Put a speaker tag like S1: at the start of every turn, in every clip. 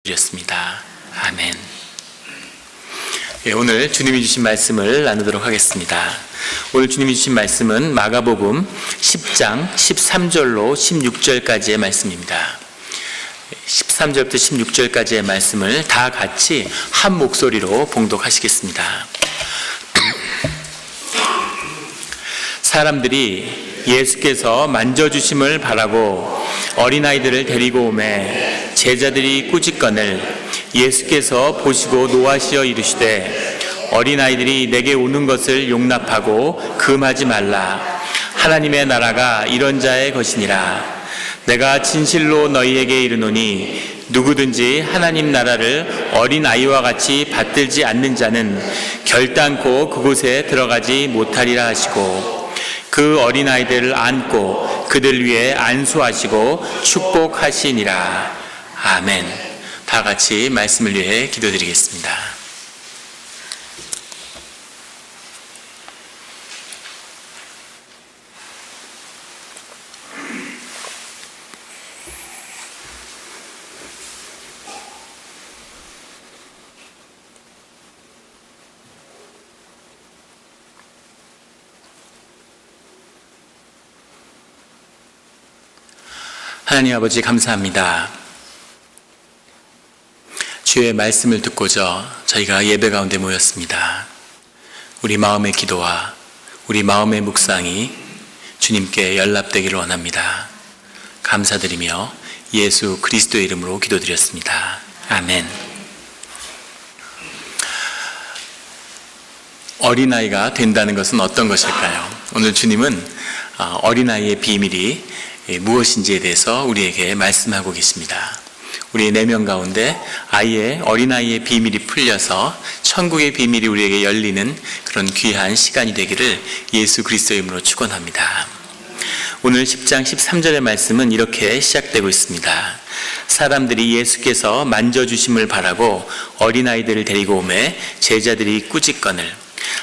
S1: 드렸습니다. 아멘. 오늘 주님이 주신 말씀을 나누도록 하겠습니다. 오늘 주님이 주신 말씀은 마가복음 10장 13절로 16절까지의 말씀입니다. 13절부터 16절까지의 말씀을 다 같이 한 목소리로 봉독하시겠습니다. 사람들이 예수께서 만져주심을 바라고 어린아이들을 데리고 오매 제자들이 꾸짖거늘 예수께서 보시고 노하시어 이르시되 어린아이들이 내게 오는 것을 용납하고 금하지 말라. 하나님의 나라가 이런 자의 것이니라. 내가 진실로 너희에게 이르노니 누구든지 하나님 나라를 어린아이와 같이 받들지 않는 자는 결단코 그곳에 들어가지 못하리라 하시고 그 어린아이들을 안고 그들 위에 안수하시고 축복하시니라. 아멘. 다 같이 말씀을 위해 기도드리겠습니다. 하나님 아버지 감사합니다. 주의 말씀을 듣고자 저희가 예배 가운데 모였습니다. 우리 마음의 기도와 우리 마음의 묵상이 주님께 연락되기를 원합니다. 감사드리며 예수 그리스도의 이름으로 기도드렸습니다. 아멘. 어린아이가 된다는 것은 어떤 것일까요? 오늘 주님은 어린아이의 비밀이 무엇인지에 대해서 우리에게 말씀하고 계십니다. 우리 4명 가운데 어린아이의 비밀이 풀려서 천국의 비밀이 우리에게 열리는 그런 귀한 시간이 되기를 예수 그리스도의 이름으로 축원합니다. 오늘 10장 13절의 말씀은 이렇게 시작되고 있습니다. 사람들이 예수께서 만져주심을 바라고 어린아이들을 데리고 오매 제자들이 꾸짖거늘.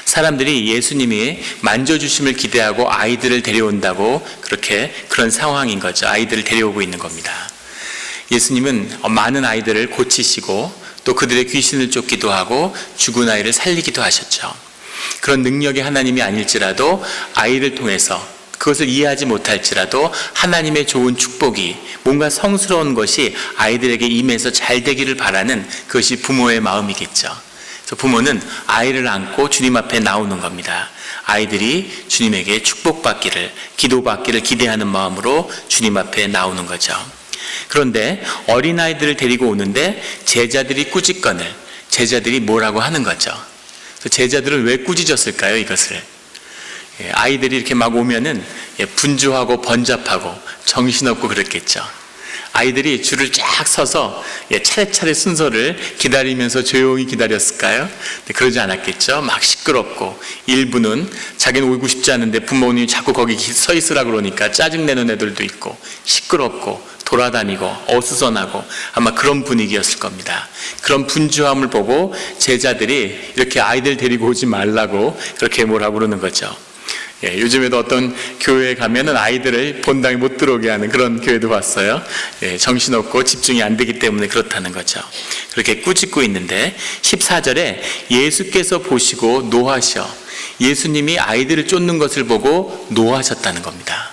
S1: 사람들이 예수님이 만져주심을 기대하고 아이들을 데려온다고 그런 상황인 거죠. 아이들을 데려오고 있는 겁니다. 예수님은 많은 아이들을 고치시고 또 그들의 귀신을 쫓기도 하고 죽은 아이를 살리기도 하셨죠. 그런 능력의 하나님이 아닐지라도 아이를 통해서 그것을 이해하지 못할지라도 하나님의 좋은 축복이 뭔가 성스러운 것이 아이들에게 임해서 잘 되기를 바라는 그것이 부모의 마음이겠죠. 그래서 부모는 아이를 안고 주님 앞에 나오는 겁니다. 아이들이 주님에게 축복받기를, 기도받기를 기대하는 마음으로 주님 앞에 나오는 거죠. 그런데 어린아이들을 데리고 오는데 제자들이 꾸짖거늘, 제자들이 뭐라고 하는 거죠. 그래서 제자들은 왜 꾸짖었을까요, 이것을? 아이들이 이렇게 막 오면은 분주하고 번잡하고 정신없고 그랬겠죠. 아이들이 줄을 쫙 서서 차례차례 순서를 기다리면서 조용히 기다렸을까요? 그러지 않았겠죠. 막 시끄럽고, 일부는 자기는 오고 싶지 않은데 부모님이 자꾸 거기 서 있으라 그러니까 짜증내는 애들도 있고, 시끄럽고 돌아다니고 어수선하고 아마 그런 분위기였을 겁니다. 그런 분주함을 보고 제자들이 이렇게 아이들 데리고 오지 말라고 그렇게 뭐라고 그러는 거죠. 요즘에도 어떤 교회에 가면은 아이들을 본당에 못 들어오게 하는 그런 교회도 봤어요. 정신없고 집중이 안 되기 때문에 그렇다는 거죠. 그렇게 꾸짖고 있는데 14절에 예수께서 보시고 노하셔. 예수님이 아이들을 쫓는 것을 보고 노하셨다는 겁니다.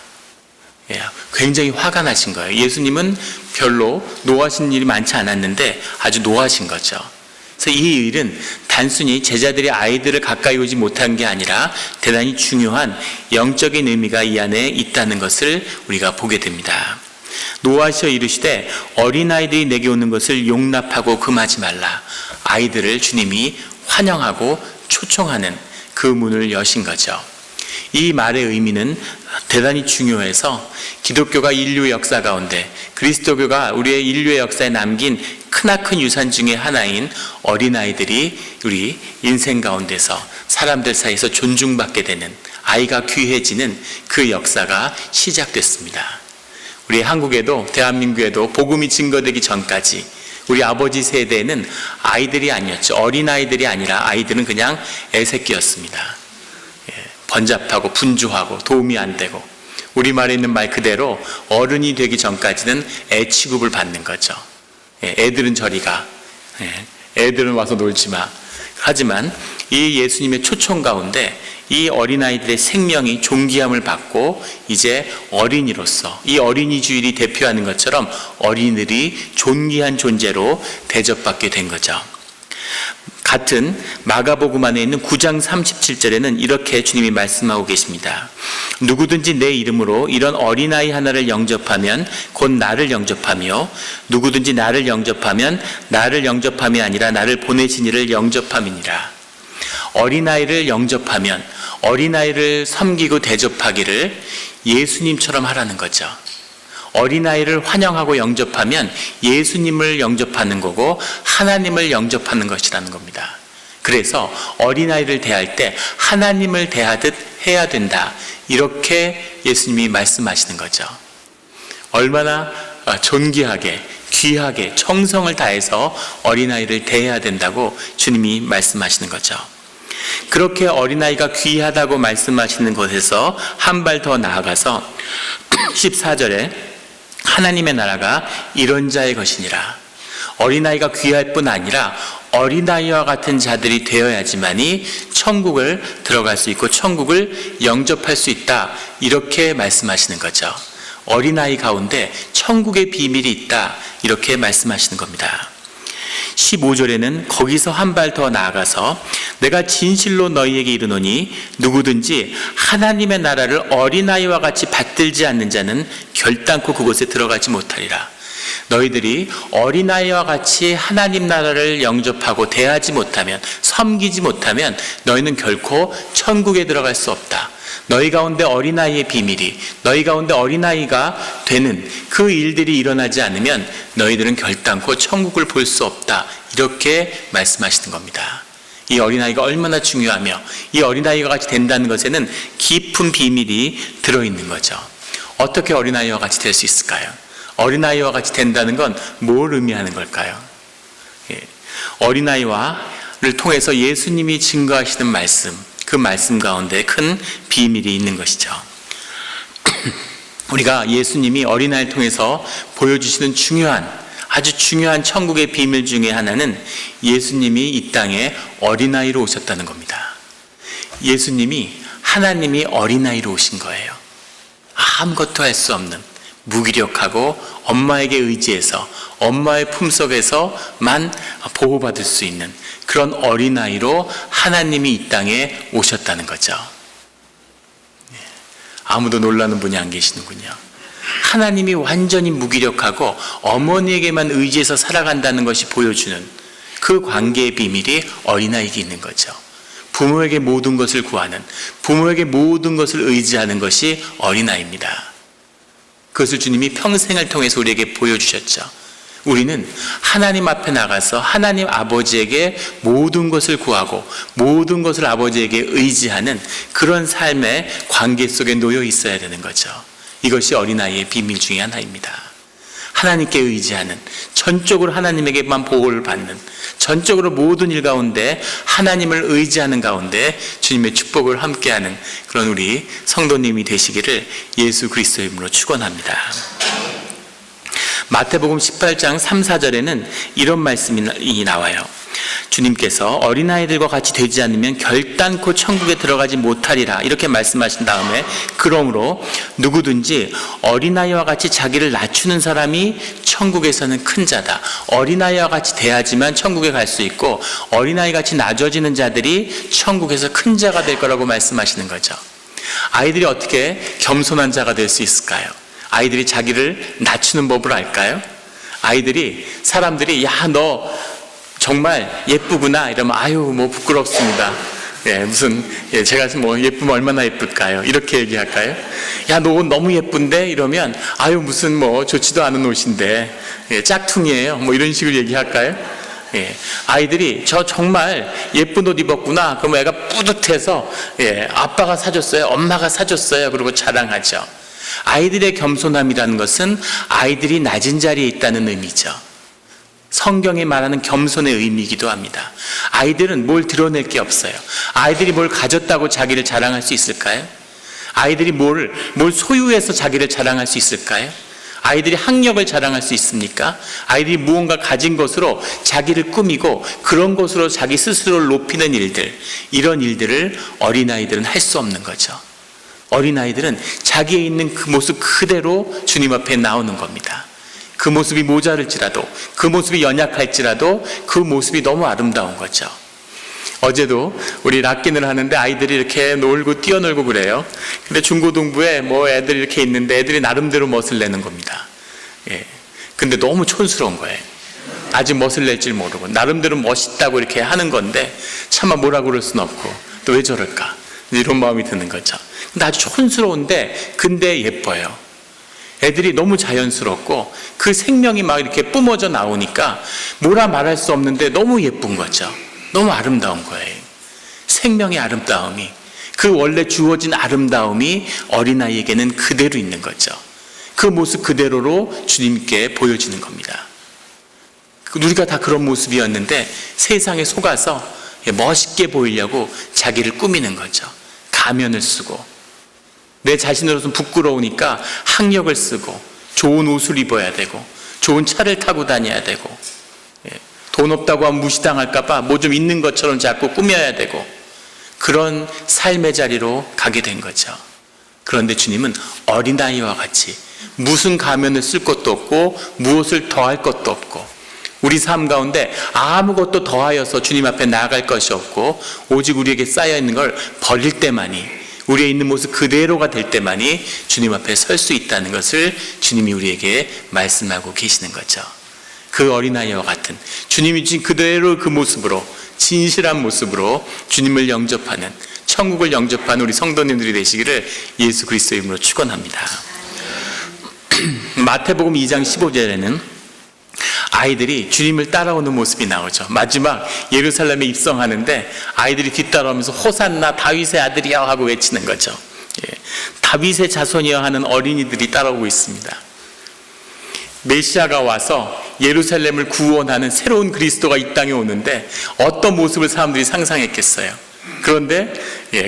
S1: 굉장히 화가 나신 거예요. 예수님은 별로 노하신 일이 많지 않았는데 아주 노하신 거죠. 그래서 이 일은 단순히 제자들이 아이들을 가까이 오지 못한 게 아니라 대단히 중요한 영적인 의미가 이 안에 있다는 것을 우리가 보게 됩니다. 노하시어 이르시되 어린아이들이 내게 오는 것을 용납하고 금하지 말라. 아이들을 주님이 환영하고 초청하는 그 문을 여신 거죠. 이 말의 의미는 대단히 중요해서 기독교가 인류 역사 가운데 그리스도교가 우리의 인류의 역사에 남긴 크나큰 유산 중에 하나인 어린아이들이 우리 인생 가운데서 사람들 사이에서 존중받게 되는, 아이가 귀해지는 그 역사가 시작됐습니다. 우리 한국에도 대한민국에도 복음이 증거되기 전까지 우리 아버지 세대에는 아이들이 아니었죠. 어린아이들이 아니라 아이들은 그냥 애새끼였습니다. 번잡하고 분주하고 도움이 안 되고, 우리말에 있는 말 그대로 어른이 되기 전까지는 애 취급을 받는 거죠. 애들은 저리 가. 애들은 와서 놀지 마. 하지만 이 예수님의 초청 가운데 이 어린아이들의 생명이 존귀함을 받고 이제 어린이로서 이 어린이 주일이 대표하는 것처럼 어린이들이 존귀한 존재로 대접받게 된 거죠. 같은 마가복음 안에 있는 9장 37절에는 이렇게 주님이 말씀하고 계십니다. 누구든지 내 이름으로 이런 어린아이 하나를 영접하면 곧 나를 영접하며 누구든지 나를 영접하면 나를 영접함이 아니라 나를 보내신 이를 영접함이니라. 어린아이를 영접하면 어린아이를 섬기고 대접하기를 예수님처럼 하라는 거죠. 어린아이를 환영하고 영접하면 예수님을 영접하는 거고 하나님을 영접하는 것이라는 겁니다. 그래서 어린아이를 대할 때 하나님을 대하듯 해야 된다. 이렇게 예수님이 말씀하시는 거죠. 얼마나 존귀하게, 귀하게, 정성을 다해서 어린아이를 대해야 된다고 주님이 말씀하시는 거죠. 그렇게 어린아이가 귀하다고 말씀하시는 것에서 한 발 더 나아가서 14절에 하나님의 나라가 이런 자의 것이니라. 어린아이가 귀할 뿐 아니라 어린아이와 같은 자들이 되어야지만이 천국을 들어갈 수 있고 천국을 영접할 수 있다. 이렇게 말씀하시는 거죠. 어린아이 가운데 천국의 비밀이 있다. 이렇게 말씀하시는 겁니다. 15절에는 거기서 한 발 더 나아가서 내가 진실로 너희에게 이르노니 누구든지 하나님의 나라를 어린아이와 같이 받들지 않는 자는 결단코 그곳에 들어가지 못하리라. 너희들이 어린아이와 같이 하나님 나라를 영접하고 대하지 못하면, 섬기지 못하면 너희는 결코 천국에 들어갈 수 없다. 너희 가운데 어린아이의 비밀이, 너희 가운데 어린아이가 되는 그 일들이 일어나지 않으면 너희들은 결단코 천국을 볼 수 없다. 이렇게 말씀하시는 겁니다. 이 어린아이가 얼마나 중요하며 이 어린아이가 같이 된다는 것에는 깊은 비밀이 들어있는 거죠. 어떻게 어린아이와 같이 될 수 있을까요? 어린아이와 같이 된다는 건 뭘 의미하는 걸까요? 어린아이와를 통해서 예수님이 증거하시는 말씀, 그 말씀 가운데 큰 비밀이 있는 것이죠. 우리가 예수님이 어린아이를 통해서 보여주시는 아주 중요한 천국의 비밀 중에 하나는 예수님이 이 땅에 어린아이로 오셨다는 겁니다. 예수님이, 하나님이 어린아이로 오신 거예요. 아무것도 할 수 없는, 무기력하고 엄마에게 의지해서 엄마의 품속에서만 보호받을 수 있는 그런 어린아이로 하나님이 이 땅에 오셨다는 거죠. 아무도 놀라는 분이 안 계시는군요. 하나님이 완전히 무기력하고 어머니에게만 의지해서 살아간다는 것이 보여주는 그 관계의 비밀이 어린아이에게 있는 거죠. 부모에게 모든 것을 구하는, 부모에게 모든 것을 의지하는 것이 어린아이입니다. 그것을 주님이 평생을 통해서 우리에게 보여주셨죠. 우리는 하나님 앞에 나가서 하나님 아버지에게 모든 것을 구하고 모든 것을 아버지에게 의지하는 그런 삶의 관계 속에 놓여 있어야 되는 거죠. 이것이 어린아이의 비밀 중에 하나입니다. 하나님께 의지하는, 전적으로 하나님에게만 보호를 받는, 전적으로 모든 일 가운데 하나님을 의지하는 가운데 주님의 축복을 함께하는 그런 우리 성도님이 되시기를 예수 그리스도의 이름으로 축원합니다. 마태복음 18장 3, 4절에는 이런 말씀이 나와요. 주님께서 어린아이들과 같이 되지 않으면 결단코 천국에 들어가지 못하리라 이렇게 말씀하신 다음에 그러므로 누구든지 어린아이와 같이 자기를 낮추는 사람이 천국에서는 큰 자다. 어린아이와 같이 대하지만 천국에 갈 수 있고 어린아이 같이 낮아지는 자들이 천국에서 큰 자가 될 거라고 말씀하시는 거죠. 아이들이 어떻게 겸손한 자가 될 수 있을까요? 아이들이 자기를 낮추는 법을 알까요? 아이들이, 사람들이 야 너 정말 예쁘구나 이러면 아유 뭐 부끄럽습니다. 제가 뭐 예쁘면 얼마나 예쁠까요? 이렇게 얘기할까요? 야 너 옷 너무 예쁜데 이러면 아유 무슨 뭐 좋지도 않은 옷인데 짝퉁이에요. 뭐 이런 식으로 얘기할까요? 아이들이 저 정말 예쁜 옷 입었구나. 그러면 애가 뿌듯해서 아빠가 사줬어요, 엄마가 사줬어요. 그러고 자랑하죠. 아이들의 겸손함이라는 것은 아이들이 낮은 자리에 있다는 의미죠. 성경이 말하는 겸손의 의미이기도 합니다. 아이들은 뭘 드러낼 게 없어요. 아이들이 뭘 가졌다고 자기를 자랑할 수 있을까요? 아이들이 뭘 소유해서 자기를 자랑할 수 있을까요? 아이들이 학력을 자랑할 수 있습니까? 아이들이 무언가 가진 것으로 자기를 꾸미고 그런 것으로 자기 스스로를 높이는 일들, 이런 일들을 어린아이들은 할 수 없는 거죠. 어린아이들은 자기에 있는 그 모습 그대로 주님 앞에 나오는 겁니다. 그 모습이 모자랄지라도, 그 모습이 연약할지라도 그 모습이 너무 아름다운 거죠. 어제도 우리 락긴을 하는데 아이들이 이렇게 놀고 뛰어놀고 그래요. 근데 중고등부에 애들이 이렇게 있는데 애들이 나름대로 멋을 내는 겁니다. 예. 근데 너무 촌스러운 거예요. 아직 멋을 낼 줄 모르고 나름대로 멋있다고 이렇게 하는 건데 차마 뭐라 그럴 순 없고 또 왜 저럴까 이런 마음이 드는 거죠. 근데 아주 촌스러운데 근데 예뻐요. 애들이 너무 자연스럽고 그 생명이 막 이렇게 뿜어져 나오니까 뭐라 말할 수 없는데 너무 예쁜 거죠. 너무 아름다운 거예요. 생명의 아름다움이, 그 원래 주어진 아름다움이 어린아이에게는 그대로 있는 거죠. 그 모습 그대로로 주님께 보여지는 겁니다. 우리가 다 그런 모습이었는데 세상에 속아서 멋있게 보이려고 자기를 꾸미는 거죠. 가면을 쓰고 내 자신으로서는 부끄러우니까 학력을 쓰고 좋은 옷을 입어야 되고 좋은 차를 타고 다녀야 되고 돈 없다고 하면 무시당할까 봐 뭐 좀 있는 것처럼 자꾸 꾸며야 되고 그런 삶의 자리로 가게 된 거죠. 그런데 주님은 어린아이와 같이 무슨 가면을 쓸 것도 없고 무엇을 더할 것도 없고 우리 삶 가운데 아무것도 더하여서 주님 앞에 나아갈 것이 없고 오직 우리에게 쌓여있는 걸 버릴 때만이, 우리의 있는 모습 그대로가 될 때만이 주님 앞에 설 수 있다는 것을 주님이 우리에게 말씀하고 계시는 거죠. 그 어린아이와 같은 주님이 주신 그대로 그 모습으로, 진실한 모습으로 주님을 영접하는, 천국을 영접하는 우리 성도님들이 되시기를 예수 그리스도의 이름으로 축원합니다. 마태복음 2장 15절에는 아이들이 주님을 따라오는 모습이 나오죠. 마지막 예루살렘에 입성하는데 아이들이 뒤따라오면서 호산나 다윗의 아들이여 하고 외치는 거죠. 다윗의 자손이여 하는 어린이들이 따라오고 있습니다. 메시아가 와서 예루살렘을 구원하는 새로운 그리스도가 이 땅에 오는데 어떤 모습을 사람들이 상상했겠어요. 그런데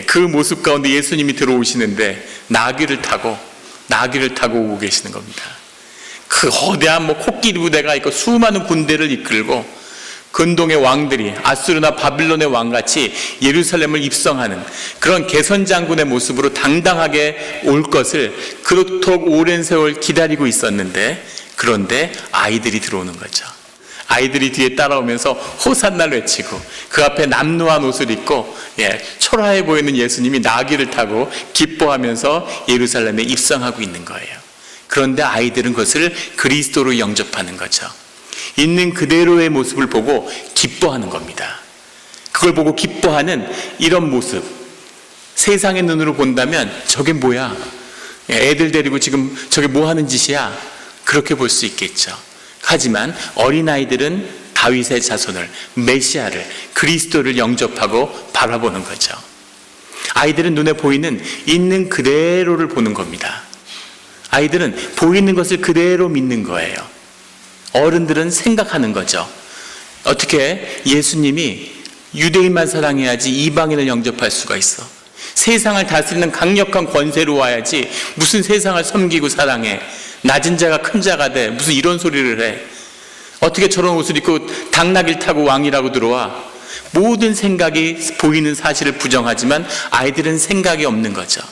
S1: 그 모습 가운데 예수님이 들어오시는데 나귀를 타고 오고 계시는 겁니다. 그 거대한 코끼리 부대가 있고 수많은 군대를 이끌고 근동의 왕들이 아수르나 바빌론의 왕같이 예루살렘을 입성하는 그런 개선장군의 모습으로 당당하게 올 것을 그렇도록 오랜 세월 기다리고 있었는데, 그런데 아이들이 들어오는 거죠. 아이들이 뒤에 따라오면서 호산나를 외치고 그 앞에 남루한 옷을 입고 초라해 보이는 예수님이 나귀를 타고 기뻐하면서 예루살렘에 입성하고 있는 거예요. 그런데 아이들은 그것을 그리스도로 영접하는 거죠. 있는 그대로의 모습을 보고 기뻐하는 겁니다. 그걸 보고 기뻐하는 이런 모습, 세상의 눈으로 본다면 저게 뭐야? 애들 데리고 지금 저게 뭐 하는 짓이야? 그렇게 볼 수 있겠죠. 하지만 어린아이들은 다윗의 자손을, 메시아를, 그리스도를 영접하고 바라보는 거죠. 아이들은 눈에 보이는 있는 그대로를 보는 겁니다. 아이들은 보이는 것을 그대로 믿는 거예요. 어른들은 생각하는 거죠. 어떻게 예수님이 유대인만 사랑해야지 이방인을 영접할 수가 있어? 세상을 다스리는 강력한 권세로 와야지 무슨 세상을 섬기고 사랑해? 낮은 자가 큰 자가 돼. 무슨 이런 소리를 해? 어떻게 저런 옷을 입고 당나귀를 타고 왕이라고 들어와? 모든 생각이 보이는 사실을 부정하지만 아이들은 생각이 없는 거죠.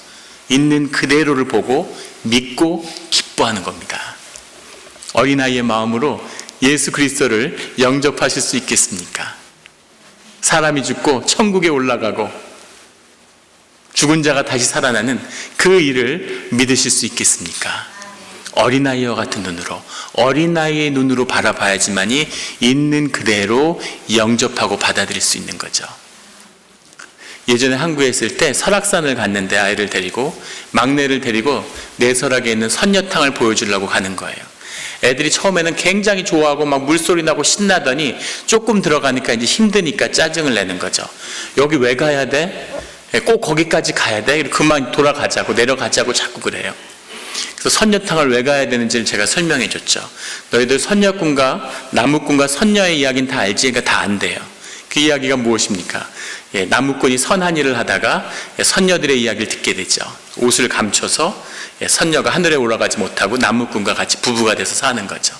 S1: 있는 그대로를 보고 믿고 기뻐하는 겁니다. 어린아이의 마음으로 예수 그리스도를 영접하실 수 있겠습니까? 사람이 죽고 천국에 올라가고 죽은 자가 다시 살아나는 그 일을 믿으실 수 있겠습니까? 어린아이와 같은 눈으로, 어린아이의 눈으로 바라봐야지만이 있는 그대로 영접하고 받아들일 수 있는 거죠. 예전에 한국에 있을 때 설악산을 갔는데 아이를 데리고, 막내를 데리고 내설악에 있는 선녀탕을 보여주려고 가는 거예요. 애들이 처음에는 굉장히 좋아하고 막 물소리 나고 신나더니 조금 들어가니까 이제 힘드니까 짜증을 내는 거죠. 여기 왜 가야 돼? 꼭 거기까지 가야 돼? 그만 돌아가자고, 내려가자고 자꾸 그래요. 그래서 선녀탕을 왜 가야 되는지를 제가 설명해 줬죠. 너희들 선녀꾼과 나무꾼과 선녀의 이야기는 다 알지? 그러니까 다 안 돼요. 그 이야기가 무엇입니까? 나무꾼이 선한 일을 하다가 선녀들의 이야기를 듣게 되죠. 옷을 감춰서 선녀가 하늘에 올라가지 못하고 나무꾼과 같이 부부가 돼서 사는 거죠.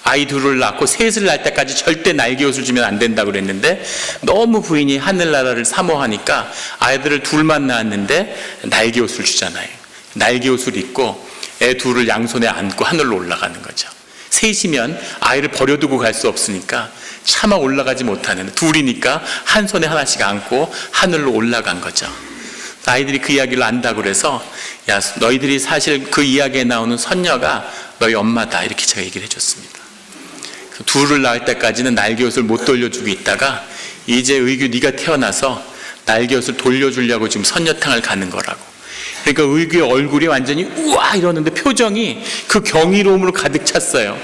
S1: 아이 둘을 낳고 셋을 낳을 때까지 절대 날개옷을 주면 안 된다고 그랬는데 너무 부인이 하늘나라를 사모하니까 아이들을 둘만 낳았는데 날개옷을 주잖아요. 날개옷을 입고 애 둘을 양손에 안고 하늘로 올라가는 거죠. 셋이면 아이를 버려두고 갈 수 없으니까 차마 올라가지 못하는, 둘이니까 한 손에 하나씩 안고 하늘로 올라간 거죠. 아이들이 그 이야기를 안다고 그래서 야, 너희들이 사실 그 이야기에 나오는 선녀가 너희 엄마다, 이렇게 제가 얘기를 해줬습니다. 둘을 낳을 때까지는 날개옷을 못 돌려주고 있다가 이제 의규 네가 태어나서 날개옷을 돌려주려고 지금 선녀탕을 가는 거라고. 그러니까 의규의 얼굴이 완전히 우와 이러는데 표정이 그 경이로움으로 가득 찼어요.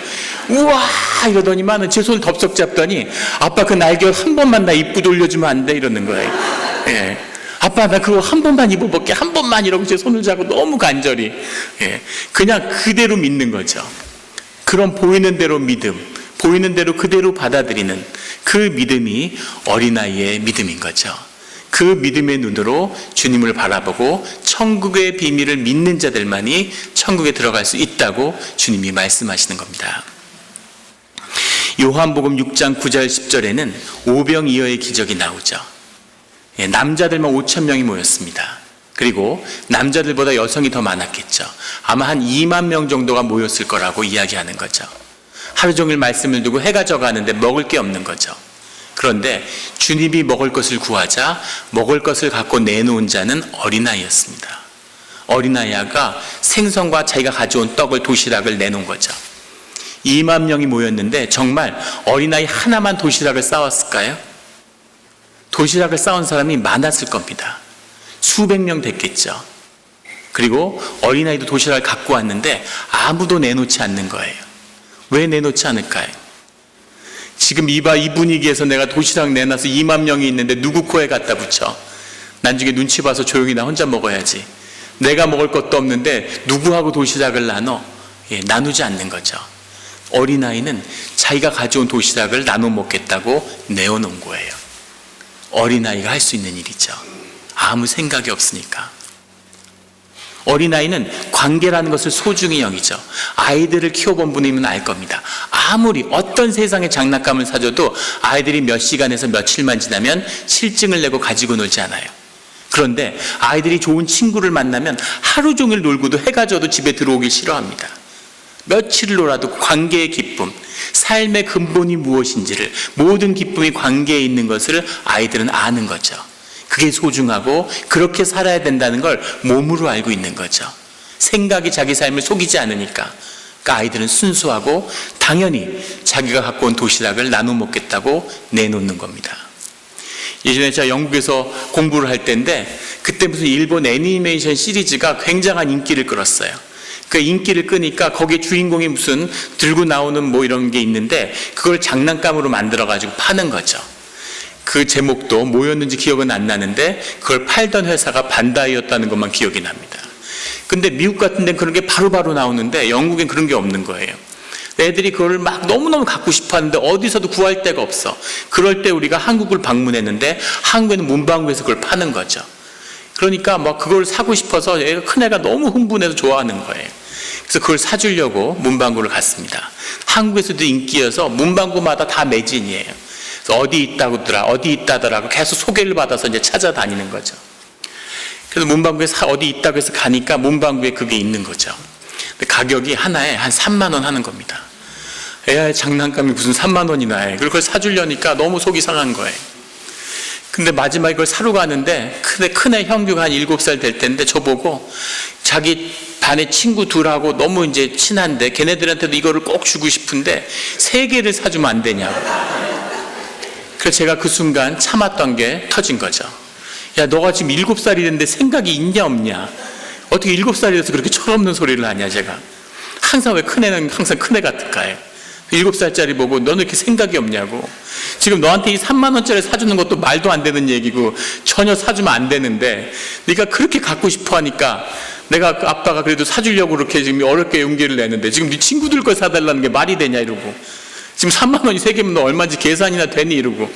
S1: 우와 이러더니만은 제 손을 덥석 잡더니 아빠 그 날개옷 한 번만 나 입고 돌려주면 안 돼? 이러는 거예요. 예. 아빠 나 그거 한 번만 입어볼게, 한 번만, 이러고 제 손을 잡고 너무 간절히, 그냥 그대로 믿는 거죠. 그런 보이는 대로 믿음, 보이는 대로 그대로 받아들이는 그 믿음이 어린아이의 믿음인 거죠. 그 믿음의 눈으로 주님을 바라보고 천국의 비밀을 믿는 자들만이 천국에 들어갈 수 있다고 주님이 말씀하시는 겁니다. 요한복음 6장 9절 10절에는 오병이어의 기적이 나오죠. 남자들만 5,000명이 모였습니다. 그리고 남자들보다 여성이 더 많았겠죠. 아마 한 2만 명 정도가 모였을 거라고 이야기하는 거죠. 하루 종일 말씀을 두고 해가 져가는데 먹을 게 없는 거죠. 그런데 주님이 먹을 것을 구하자 먹을 것을 갖고 내놓은 자는 어린아이였습니다. 어린아이가 생선과 자기가 가져온 떡을, 도시락을 내놓은 거죠. 2만 명이 모였는데 정말 어린아이 하나만 도시락을 싸왔을까요? 도시락을 싸온 사람이 많았을 겁니다. 수백 명 됐겠죠. 그리고 어린아이도 도시락을 갖고 왔는데 아무도 내놓지 않는 거예요. 왜 내놓지 않을까요? 지금 이 분위기에서 내가 도시락 내놔서 2만 명이 있는데 누구 코에 갖다 붙여? 나중에 눈치 봐서 조용히 나 혼자 먹어야지. 내가 먹을 것도 없는데 누구하고 도시락을 나눠? 나누지 않는 거죠. 어린아이는 자기가 가져온 도시락을 나눠 먹겠다고 내어놓은 거예요. 어린아이가 할 수 있는 일이죠. 아무 생각이 없으니까. 어린아이는 관계라는 것을 소중히 여기죠. 아이들을 키워본 분이면 알 겁니다. 아무리 어떤 세상의 장난감을 사줘도 아이들이 몇 시간에서 며칠만 지나면 실증을 내고 가지고 놀지 않아요. 그런데 아이들이 좋은 친구를 만나면 하루 종일 놀고도 해가 져도 집에 들어오기 싫어합니다. 며칠을 놀아도 관계의 기쁨, 삶의 근본이 무엇인지를, 모든 기쁨이 관계에 있는 것을 아이들은 아는 거죠. 그게 소중하고 그렇게 살아야 된다는 걸 몸으로 알고 있는 거죠. 생각이 자기 삶을 속이지 않으니까. 그러니까 아이들은 순수하고 당연히 자기가 갖고 온 도시락을 나눠 먹겠다고 내놓는 겁니다. 예전에 제가 영국에서 공부를 할 때인데 그때 무슨 일본 애니메이션 시리즈가 굉장한 인기를 끌었어요. 그 인기를 끄니까 거기에 주인공이 무슨 들고 나오는 뭐 이런 게 있는데 그걸 장난감으로 만들어가지고 파는 거죠. 그 제목도 뭐였는지 기억은 안 나는데 그걸 팔던 회사가 반다이였다는 것만 기억이 납니다. 근데 미국 같은 데는 그런 게 바로바로 나오는데 영국엔 그런 게 없는 거예요. 애들이 그걸 막 너무너무 갖고 싶어 하는데 어디서도 구할 데가 없어. 그럴 때 우리가 한국을 방문했는데 한국에는 문방구에서 그걸 파는 거죠. 그러니까 막 그걸 사고 싶어서 큰애가 너무 흥분해서 좋아하는 거예요. 그래서 그걸 사주려고 문방구를 갔습니다. 한국에서도 인기여서 문방구마다 다 매진이에요. 그래서 어디 있다더라, 어디 있다더라고 계속 소개를 받아서 이제 찾아다니는 거죠. 그래서 문방구에 어디 있다고 해서 가니까 문방구에 그게 있는 거죠. 근데 가격이 하나에 한 3만 원 하는 겁니다. 애의 장난감이 무슨 3만 원이나 해. 그리고 그걸 사주려니까 너무 속이 상한 거예요. 근데 마지막에 그걸 사러 가는데 큰애 형규가 한 7살 될 텐데 저보고 자기 반에 친구 둘하고 너무 이제 친한데 걔네들한테도 이거를 꼭 주고 싶은데 3개를 사주면 안 되냐고. 그래서 제가 그 순간 참았던 게 터진 거죠. 야, 너가 지금 7살이 됐는데 생각이 있냐 없냐? 어떻게 7살이 돼서 그렇게 철없는 소리를 하냐. 제가 항상 왜 큰애는 항상 큰애 같을까요? 7살짜리 보고 너는 이렇게 생각이 없냐고. 지금 너한테 이 3만 원짜리 사주는 것도 말도 안 되는 얘기고 전혀 사주면 안 되는데 네가 그렇게 갖고 싶어 하니까 내가 아빠가 그래도 사주려고 그렇게 지금 어렵게 용기를 내는데 지금 네 친구들 걸 사달라는 게 말이 되냐 이러고, 지금 3만 원이 3개면 너 얼마인지 계산이나 되니 이러고,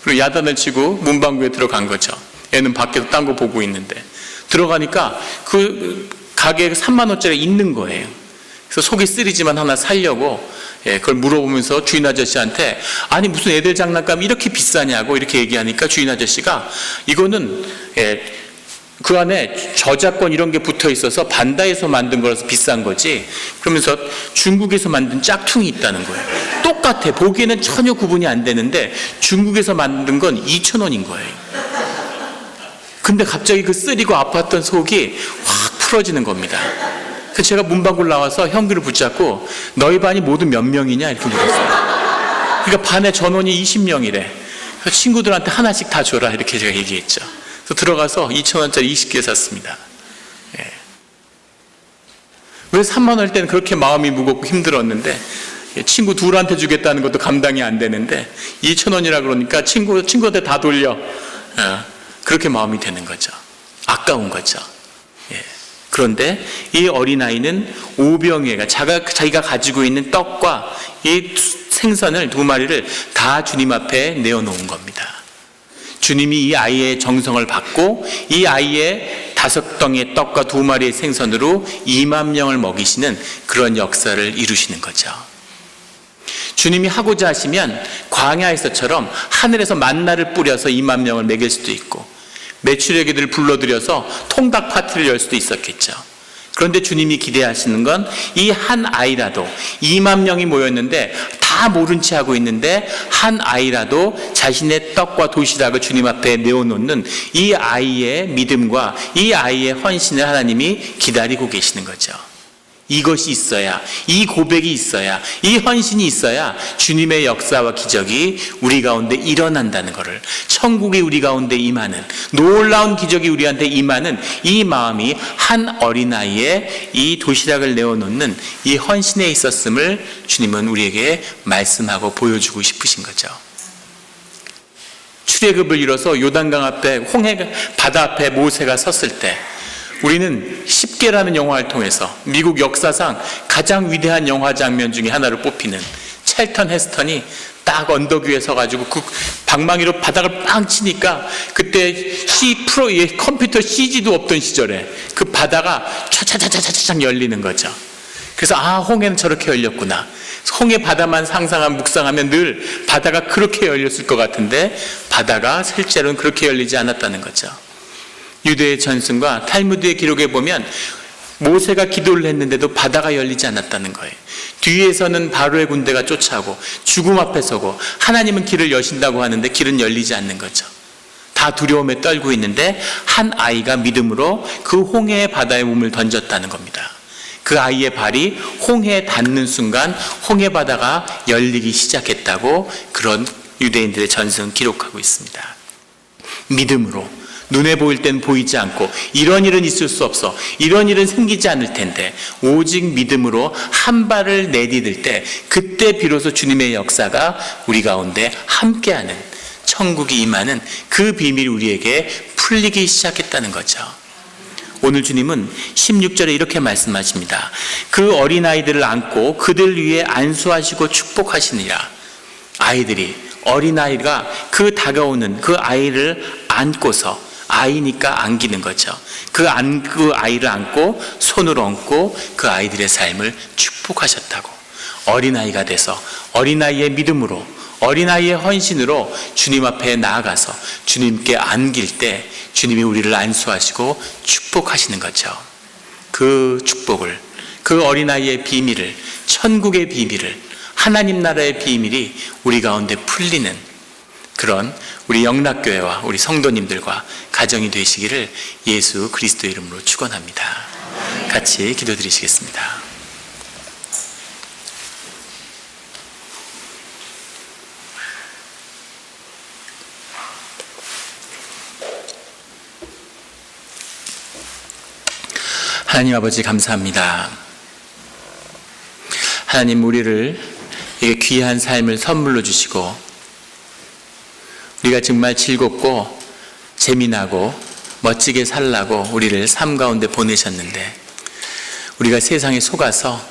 S1: 그리고 야단을 치고 문방구에 들어간 거죠. 애는 밖에서 딴 거 보고 있는데 들어가니까 그 가게에 3만 원짜리 있는 거예요. 그래서 속이 쓰리지만 하나 사려고 그걸 물어보면서 주인 아저씨한테 아니 무슨 애들 장난감이 이렇게 비싸냐고 이렇게 얘기하니까 주인 아저씨가 이거는 그 안에 저작권 이런 게 붙어 있어서 반다에서 만든 거라서 비싼 거지, 그러면서 중국에서 만든 짝퉁이 있다는 거예요. 똑같아. 보기에는 전혀 구분이 안 되는데 중국에서 만든 건 2,000원인 거예요. 근데 갑자기 그 쓰리고 아팠던 속이 확 풀어지는 겁니다. 그래서 제가 문방구를 나와서 형규를 붙잡고 너희 반이 모두 몇 명이냐 이렇게 물었어요. 그러니까 반에 전원이 20명이래. 그래서 친구들한테 하나씩 다 줘라 이렇게 제가 얘기했죠. 그래서 들어가서 2,000원짜리 20개 샀습니다. 왜 3만 원일 때는 그렇게 마음이 무겁고 힘들었는데 친구 둘한테 주겠다는 것도 감당이 안 되는데 2,000원이라 그러니까 친구한테 다 돌려. 그렇게 마음이 되는 거죠. 아까운 거죠. 그런데 이 어린아이는 오병이어가 자기가 가지고 있는 떡과 이 생선을 2마리를 다 주님 앞에 내어놓은 겁니다. 주님이 이 아이의 정성을 받고 이 아이의 5덩이의 떡과 2마리의 생선으로 2만 명을 먹이시는 그런 역사를 이루시는 거죠. 주님이 하고자 하시면 광야에서처럼 하늘에서 만나를 뿌려서 2만 명을 먹일 수도 있고 메추려기들을 불러들여서 통닭 파티를 열 수도 있었겠죠. 그런데 주님이 기대하시는 건 이 한 아이라도 2만 명이 모였는데 다 모른 채 하고 있는데 한 아이라도 자신의 떡과 도시락을 주님 앞에 내어놓는 이 아이의 믿음과 이 아이의 헌신을 하나님이 기다리고 계시는 거죠. 이것이 있어야, 이 고백이 있어야, 이 헌신이 있어야 주님의 역사와 기적이 우리 가운데 일어난다는 것을, 천국이 우리 가운데 임하는, 놀라운 기적이 우리한테 임하는 이 마음이 한 어린아이의 이 도시락을 내어놓는 이 헌신에 있었음을 주님은 우리에게 말씀하고 보여주고 싶으신 거죠. 출애굽을 이뤄서 요단강 앞에 바다 앞에 모세가 섰을 때 우리는 10개라는 영화를 통해서 미국 역사상 가장 위대한 영화 장면 중에 하나로 뽑히는 찰턴 헤스턴이 딱 언덕 위에 서가지고 그 방망이로 바닥을 빵 치니까 그때 컴퓨터 CG도 없던 시절에 그 바다가 차차차차차차 열리는 거죠. 그래서 홍해는 저렇게 열렸구나. 홍해 바다만 묵상하면 늘 바다가 그렇게 열렸을 것 같은데 바다가 실제로는 그렇게 열리지 않았다는 거죠. 유대의 전승과 탈무드의 기록에 보면 모세가 기도를 했는데도 바다가 열리지 않았다는 거예요. 뒤에서는 바로의 군대가 쫓아오고 죽음 앞에 서고 하나님은 길을 여신다고 하는데 길은 열리지 않는 거죠. 다 두려움에 떨고 있는데 한 아이가 믿음으로 그 홍해의 바다에 몸을 던졌다는 겁니다. 그 아이의 발이 홍해에 닿는 순간 홍해 바다가 열리기 시작했다고 그런 유대인들의 전승은 기록하고 있습니다. 믿음으로 눈에 보일 땐 보이지 않고 이런 일은 있을 수 없어, 이런 일은 생기지 않을 텐데 오직 믿음으로 한 발을 내디딜 때 그때 비로소 주님의 역사가 우리 가운데 함께하는 천국이 임하는 그 비밀이 우리에게 풀리기 시작했다는 거죠. 오늘 주님은 16절에 이렇게 말씀하십니다. 그 어린아이들을 안고 그들 위에 안수하시고 축복하시니라. 어린아이가 그 다가오는 그 아이를 안고서, 아이니까 안기는 거죠. 그 아이를 안고 손을 얹고 그 아이들의 삶을 축복하셨다고. 어린아이가 돼서 어린아이의 믿음으로, 어린아이의 헌신으로 주님 앞에 나아가서 주님께 안길 때 주님이 우리를 안수하시고 축복하시는 거죠. 그 축복을, 그 어린아이의 비밀을, 천국의 비밀을, 하나님 나라의 비밀이 우리 가운데 풀리는 그런 우리 영락교회와 우리 성도님들과 가정이 되시기를 예수 그리스도 이름으로 축원합니다. 같이 기도드리시겠습니다. 하나님 아버지 감사합니다. 하나님 우리를 이게 귀한 삶을 선물로 주시고 우리가 정말 즐겁고 재미나고 멋지게 살라고 우리를 삶 가운데 보내셨는데 우리가 세상에 속아서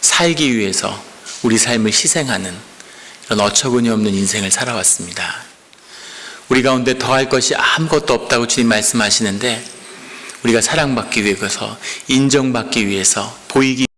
S1: 살기 위해서 우리 삶을 희생하는 이런 어처구니 없는 인생을 살아왔습니다. 우리 가운데 더할 것이 아무것도 없다고 주님 말씀하시는데 우리가 사랑받기 위해서, 인정받기 위해서, 보이기